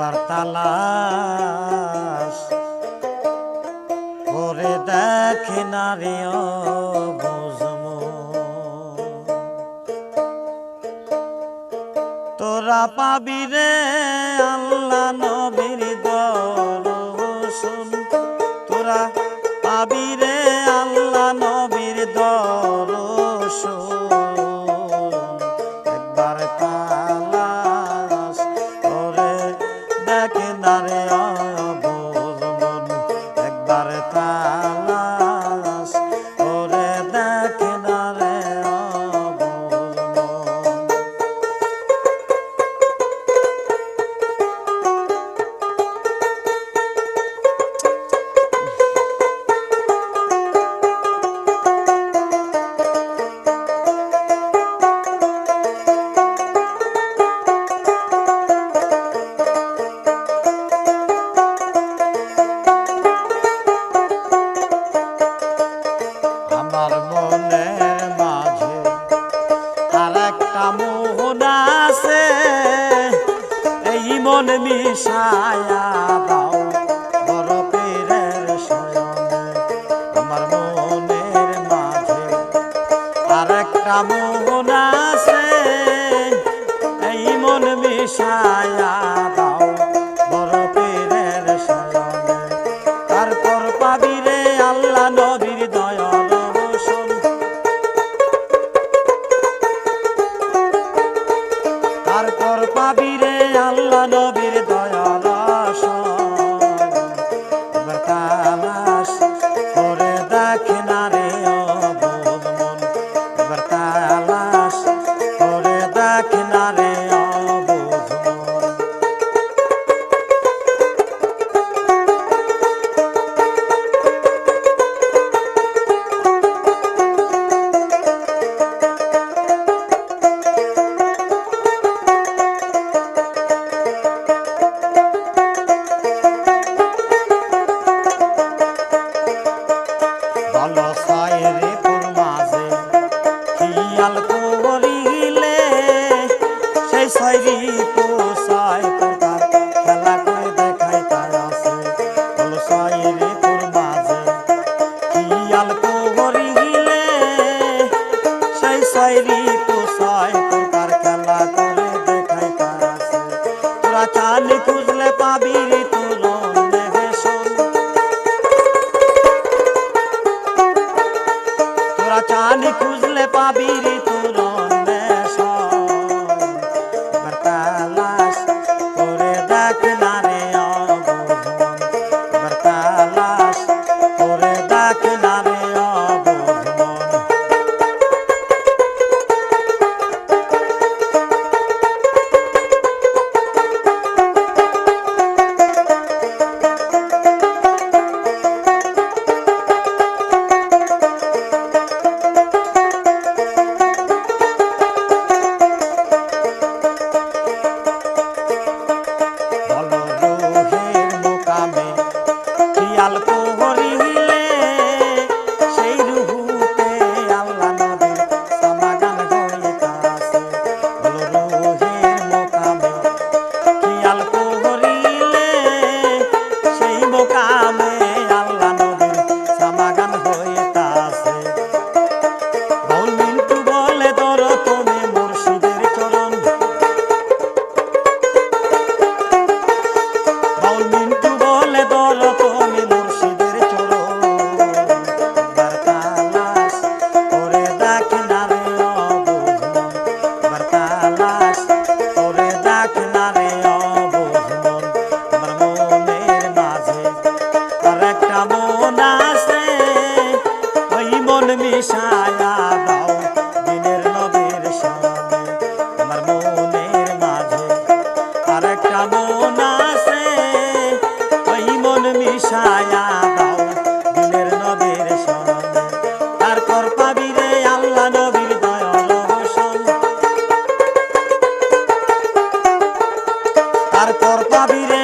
একবার তালাশ করে দেখে না রে বুঝমু তোরা পাবি রে আল্লাহ নবীর দর্শন তোরা পাবি রে আল্লাহ নবীর দর্শন একবার তালাশ করে দেখে না রে বুঝমন একবার তালাশ করে দেখে না রে আমার মনের মাঝে আর একটা মোহন আছে এই মন মিশায়া দাও বড় পীরের শয়নে আমার মনের মাঝে আর একটা মোহন আছে এই মন মিশায়া দাও বড় পীরের শয়নে তারপর পাবি রে আল্লাহ নবীর দয়া তারপর পাবি রে আল্লাহ নবীর দয়াল এবার তালাশ করে দেখে না রে বুঝমন এবার তালাশ করে দেখে না রে খেয়াল করিলে সেই ছয়রি পোষায় প্রকার খেলা করে দেখায় তার আছে বলো ছয়রি তোর মাঝে খেয়াল করিলে সেই ছয়রি পোষায় প্রকার খেলা করে দেখায় তার আছে তোরা চাঁদনি খুঁজলে পাবি তোর তোরা চাঁদনি খুঁজলে পাবি রে তোর এবার তালাশ করে দেখ না রে বুঝমন এবার তালাশ করে দেখ না রে বুঝমন খেয়াল করিলে সেই রুহুতে আল্লাহ নবীর সমাগান হইতাছে বলো রুহের মোকামে খেয়াল করিলে সেই মোকামে আল্লাহ নবীর সমাগান হইতাছে বাউল মিন্টু বলে ধরো তুমি মুর্শিদের চরণ বাউল মিন্টু বলে ধরো তুমি মুর্শিদের চরণ এবার তালাশ করে দেখ না রে বুঝমন এবার তালাশ করে দেখ না রে বুঝমন আমার মনের মাঝে আর একটা মন আছে ওই মন মিশায়া দাও দিনের নবীর সামনে আমার মনের মাঝে আর একটা মন আছে ওই মন মিশায়া দাও দিনের নবীর সামনে তারপর পাবি রে আল্লাহ নবীর দয়াল তারপর পাবি রে